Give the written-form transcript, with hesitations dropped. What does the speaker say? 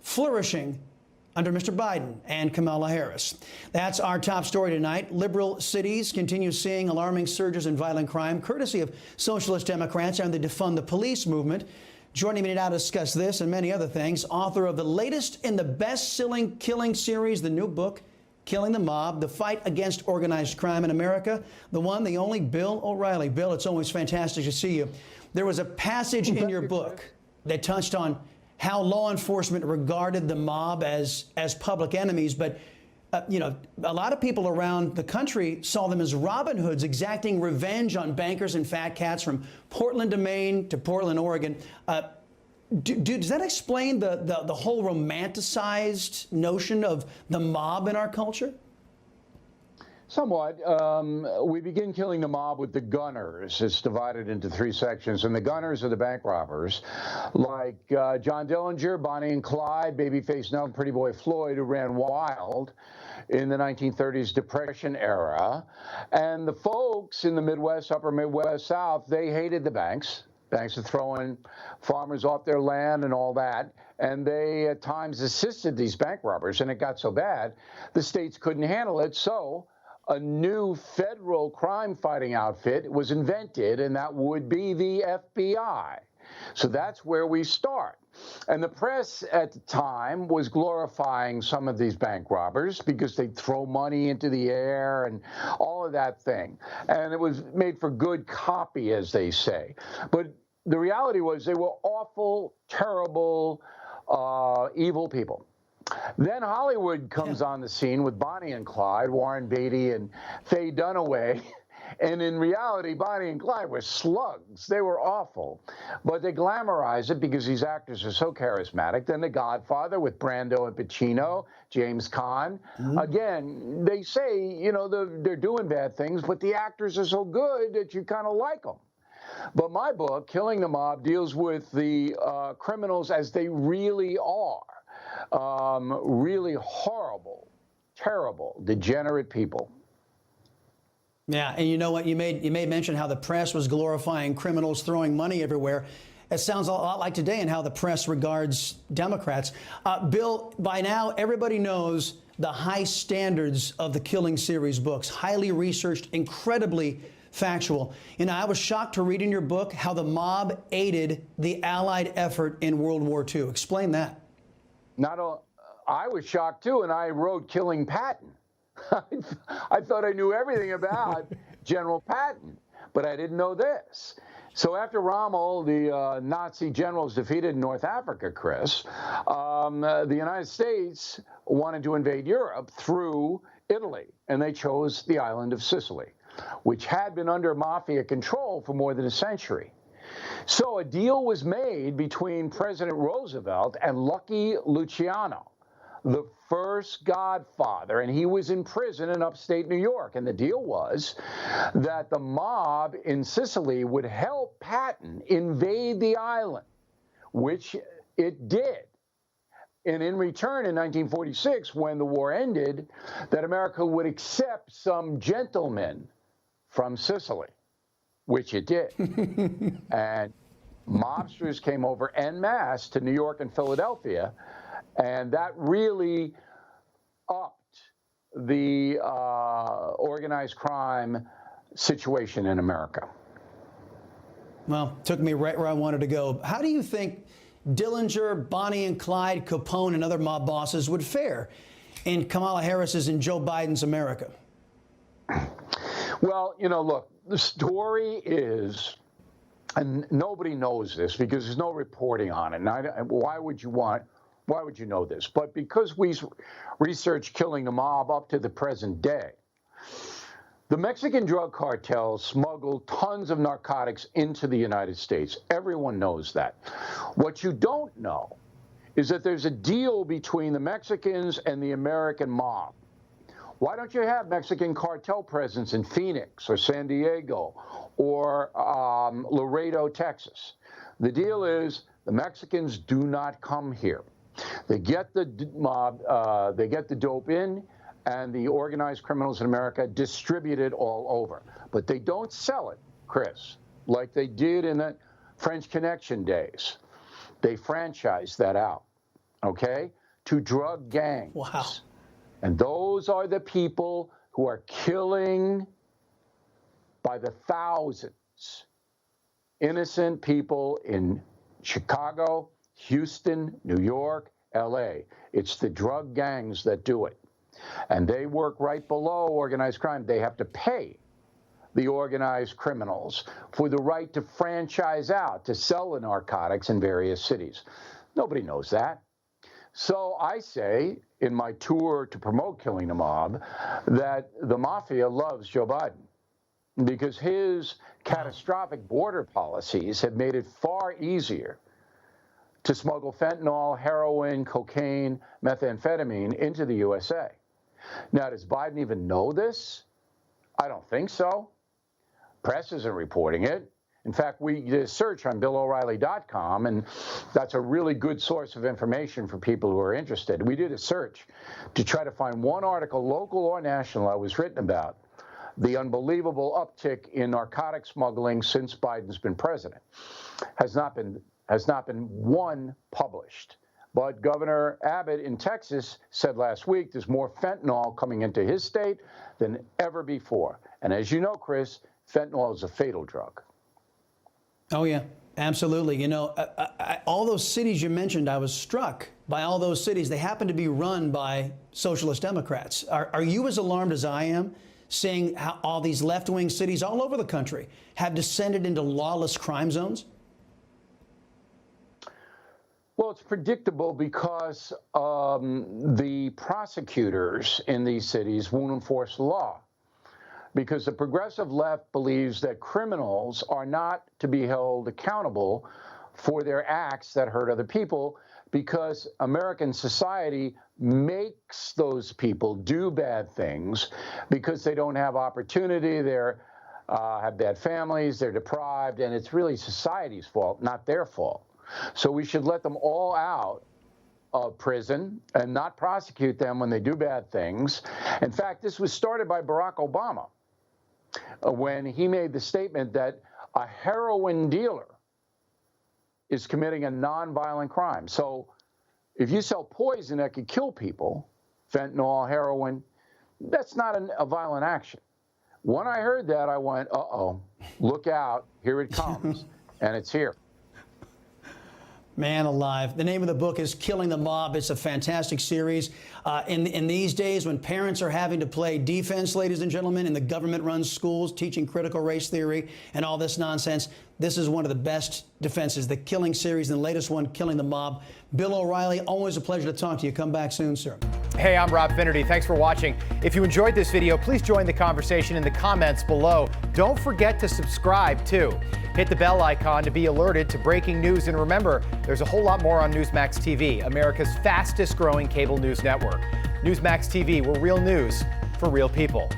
flourishing under Mr. Biden and Kamala Harris. That's our top story tonight. Liberal cities continue seeing alarming surges in violent crime, courtesy of socialist Democrats and the defund the police movement. Joining me now to discuss this and many other things, author of the latest in the best-selling killing series, the new book, Killing the Mob, The Fight Against Organized Crime in America, the one, the only Bill O'Reilly. Bill, it's always fantastic to see you. There was a passage in your book that touched on how law enforcement regarded the mob as public enemies, but you know, a lot of people around the country saw them as Robin Hoods exacting revenge on bankers and fat cats from Portland to Maine to Portland, Oregon. Does that explain the whole romanticized notion of the mob in our culture? Somewhat. We begin killing the mob with the gunners. It's divided into three sections, and the gunners are the bank robbers, like John Dillinger, Bonnie and Clyde, Babyface Nelson, Pretty Boy Floyd, who ran wild in the 1930s Depression era. And the folks in the Midwest, Upper Midwest, South, they hated the banks. Banks are throwing farmers off their land and all that. And they at times assisted these bank robbers, and it got so bad the states couldn't handle it. So a new federal crime-fighting outfit was invented, and that would be the FBI. So that's where we start. And the press at the time was glorifying some of these bank robbers because they'd throw money into the air and all of that thing. And it was made for good copy, as they say. But the reality was they were awful, terrible, evil people. Then Hollywood comes on the scene with Bonnie and Clyde, Warren Beatty and Faye Dunaway. And in reality, Bonnie and Clyde were slugs. They were awful. But they glamorize it because these actors are so charismatic. Then The Godfather with Brando and Pacino, James Caan. Again, they say, you know, they're doing bad things, but the actors are so good that you kind of like them. But my book, Killing the Mob, deals with the criminals as they really are. Really horrible, terrible, degenerate people. Yeah, and you know what? You made mention how the press was glorifying criminals throwing money everywhere. It sounds a lot like today and how the press regards Democrats. Bill, by now everybody knows the high standards of the Killing series books, highly researched, incredibly factual. You know, I was shocked to read in your book how the mob aided the Allied effort in World War II. Explain that. I was shocked too, and I wrote Killing Patton. I thought I knew everything about General Patton, but I didn't know this. So after Rommel, the Nazi generals defeated North Africa, Chris, the United States wanted to invade Europe through Italy, and they chose the island of Sicily, which had been under mafia control for more than a century. So a deal was made between President Roosevelt and Lucky Luciano, the first godfather, and he was in prison in upstate New York. And the deal was that the mob in Sicily would help Patton invade the island, which it did. And in return, in 1946, when the war ended, that America would accept some gentlemen from Sicily, which it did. And mobsters came over en masse to New York and Philadelphia, and that really upped the organized crime situation in America. Well, took me right where I wanted to go. How do you think Dillinger, Bonnie and Clyde, Capone, and other mob bosses would fare in Kamala Harris's and Joe Biden's America? Well, you know, look, the story is, and nobody knows this because there's no reporting on it. And why would you know this? But because we researched Killing the Mob up to the present day, the Mexican drug cartels smuggled tons of narcotics into the United States. Everyone knows that. What you don't know is that there's a deal between the Mexicans and the American mob. Why don't you have Mexican cartel presence in Phoenix or San Diego or Laredo, Texas? The deal is the Mexicans do not come here. They get the mob, they get the dope in, and the organized criminals in America distribute it all over. But they don't sell it, Chris, like they did in the French Connection days. They franchise that out. okay, to drug gangs. Wow. And those are the people who are killing by the thousands innocent people in Chicago, Houston, New York, LA. It's the drug gangs that do it. And they work right below organized crime. They have to pay the organized criminals for the right to franchise out, to sell the narcotics in various cities. Nobody knows that. So I say in my tour to promote killing the mob that the mafia loves Joe Biden because his catastrophic border policies have made it far easier to smuggle fentanyl, heroin, cocaine, methamphetamine into the USA. Now, does Biden even know this? I don't think so. Press isn't reporting it. In fact, we did a search on BillO'Reilly.com, and that's a really good source of information for people who are interested. We did a search to try to find one article, local or national, that was written about the unbelievable uptick in narcotic smuggling since Biden's been president. Has not been one published. But Governor Abbott in Texas said last week there's more fentanyl coming into his state than ever before. And as you know, Chris, fentanyl is a fatal drug. Oh, yeah, absolutely. You know, all those cities you mentioned, I was struck by all those cities. They happen to be run by socialist Democrats. Are you as alarmed as I am seeing how all these left-wing cities all over the country have descended into lawless crime zones? Well, it's predictable because the prosecutors in these cities won't enforce the law. Because the progressive left believes that criminals are not to be held accountable for their acts that hurt other people, because American society makes those people do bad things because they don't have opportunity, they're have bad families, they're deprived, and it's really society's fault, not their fault. So we should let them all out of prison and not prosecute them when they do bad things. In fact, this was started by Barack Obama when he made the statement that a heroin dealer is committing a nonviolent crime. So if you sell poison that could kill people, fentanyl, heroin, that's not a violent action. When I heard that, I went, uh-oh, look out, here it comes, and it's here. Man alive. The name of the book is Killing the Mob. It's a fantastic series. In these days when parents are having to play defense, ladies and gentlemen, and the government runs schools teaching critical race theory and all this nonsense, this is one of the best defenses. The Killing series, and the latest one, Killing the Mob. Bill O'Reilly, always a pleasure to talk to you. Come back soon, sir. Hey, I'm Rob Finnerty. Thanks for watching. If you enjoyed this video, please join the conversation in the comments below. Don't forget to subscribe, too. Hit the bell icon to be alerted to breaking news. And remember, there's a whole lot more on Newsmax TV, America's fastest growing cable news network. Newsmax TV, we're real news for real people.